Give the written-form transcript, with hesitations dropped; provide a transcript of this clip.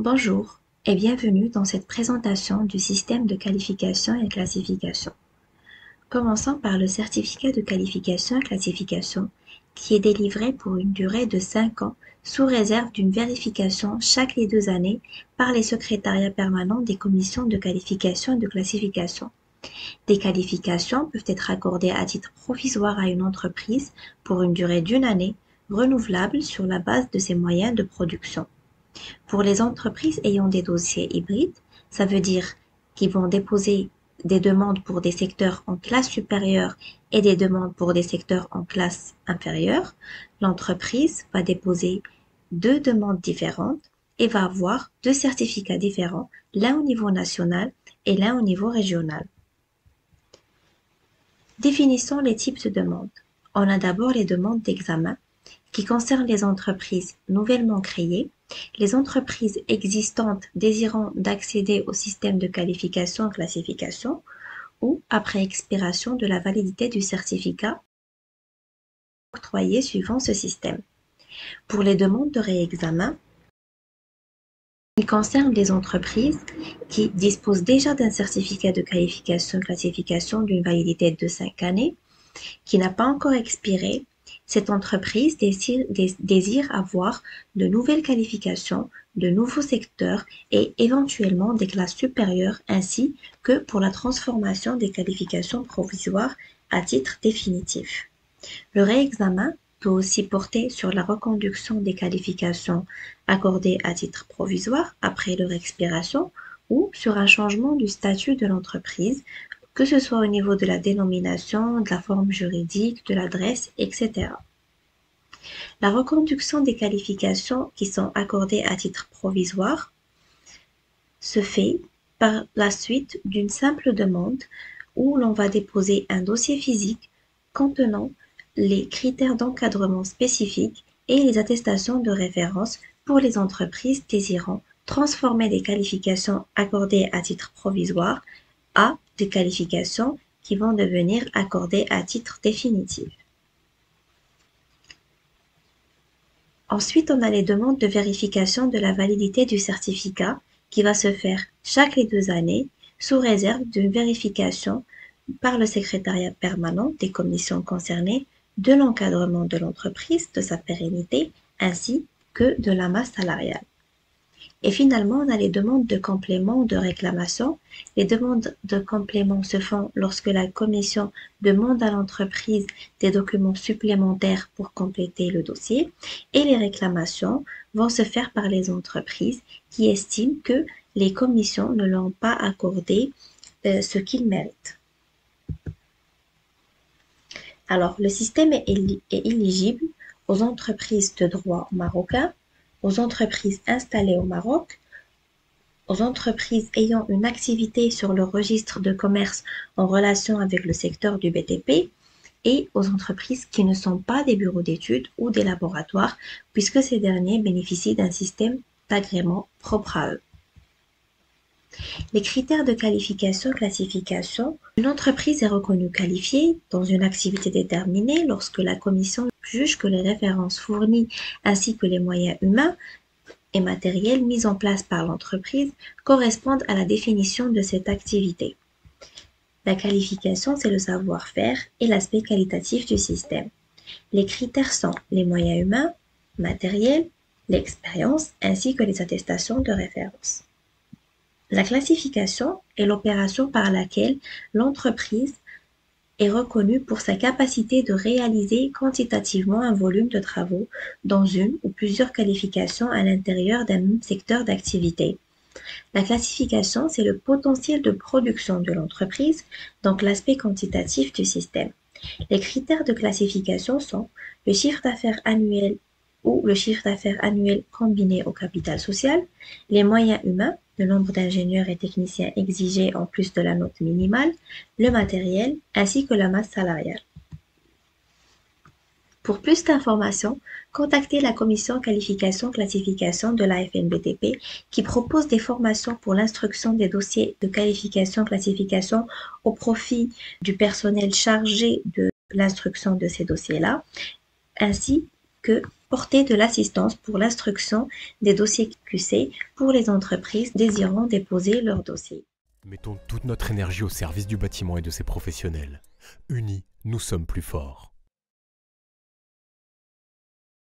Bonjour et bienvenue dans cette présentation du système de qualification et classification. Commençons par le certificat de qualification et classification qui est délivré pour une durée de 5 ans sous réserve d'une vérification chaque les 2 années par les secrétariats permanents des commissions de qualification et de classification. Des qualifications peuvent être accordées à titre provisoire à une entreprise pour une durée d'1 année, renouvelable sur la base de ses moyens de production. Pour les entreprises ayant des dossiers hybrides, ça veut dire qu'ils vont déposer des demandes pour des secteurs en classe supérieure et des demandes pour des secteurs en classe inférieure. L'entreprise va déposer 2 demandes différentes et va avoir 2 certificats différents, l'un au niveau national et l'un au niveau régional. Définissons les types de demandes. On a d'abord les demandes d'examen qui concernent les entreprises nouvellement créées, les entreprises existantes désirant d'accéder au système de qualification et classification ou après expiration de la validité du certificat octroyé suivant ce système. Pour les demandes de réexamen, il concerne les entreprises qui disposent déjà d'un certificat de qualification et classification d'une validité de 5 années, qui n'a pas encore expiré. Cette entreprise désire avoir de nouvelles qualifications, de nouveaux secteurs et éventuellement des classes supérieures ainsi que pour la transformation des qualifications provisoires à titre définitif. Le réexamen peut aussi porter sur la reconduction des qualifications accordées à titre provisoire après leur expiration ou sur un changement du statut de l'entreprise, que ce soit au niveau de la dénomination, de la forme juridique, de l'adresse, etc. La reconduction des qualifications qui sont accordées à titre provisoire se fait par la suite d'une simple demande où l'on va déposer un dossier physique contenant les critères d'encadrement spécifiques et les attestations de référence pour les entreprises désirant transformer des qualifications accordées à titre provisoire à des qualifications qui vont devenir accordées à titre définitif. Ensuite, on a les demandes de vérification de la validité du certificat qui va se faire chaque les 2 années sous réserve d'une vérification par le secrétariat permanent des commissions concernées de l'encadrement de l'entreprise, de sa pérennité, ainsi que de la masse salariale. Et finalement, on a les demandes de complément ou de réclamation. Les demandes de complément se font lorsque la commission demande à l'entreprise des documents supplémentaires pour compléter le dossier. Et les réclamations vont se faire par les entreprises qui estiment que les commissions ne l'ont pas accordé ce qu'il mérite. Alors, le système est éligible aux entreprises de droit marocain, aux entreprises installées au Maroc, aux entreprises ayant une activité sur le registre de commerce en relation avec le secteur du BTP et aux entreprises qui ne sont pas des bureaux d'études ou des laboratoires puisque ces derniers bénéficient d'un système d'agrément propre à eux. Les critères de qualification-classification. Une entreprise est reconnue qualifiée dans une activité déterminée lorsque la commission juge que les références fournies ainsi que les moyens humains et matériels mis en place par l'entreprise correspondent à la définition de cette activité. La qualification, c'est le savoir-faire et l'aspect qualitatif du système. Les critères sont les moyens humains, matériels, l'expérience ainsi que les attestations de référence. La classification est l'opération par laquelle l'entreprise est reconnue pour sa capacité de réaliser quantitativement un volume de travaux dans une ou plusieurs qualifications à l'intérieur d'un même secteur d'activité. La classification, c'est le potentiel de production de l'entreprise, donc l'aspect quantitatif du système. Les critères de classification sont le chiffre d'affaires annuel ou le chiffre d'affaires annuel combiné au capital social, les moyens humains, le nombre d'ingénieurs et techniciens exigés en plus de la note minimale, le matériel, ainsi que la masse salariale. Pour plus d'informations, contactez la commission qualification-classification de l'AFNBTP qui propose des formations pour l'instruction des dossiers de qualification-classification au profit du personnel chargé de l'instruction de ces dossiers-là, ainsi que porter de l'assistance pour l'instruction des dossiers QC pour les entreprises désirant déposer leur dossier. Mettons toute notre énergie au service du bâtiment et de ses professionnels. Unis, nous sommes plus forts.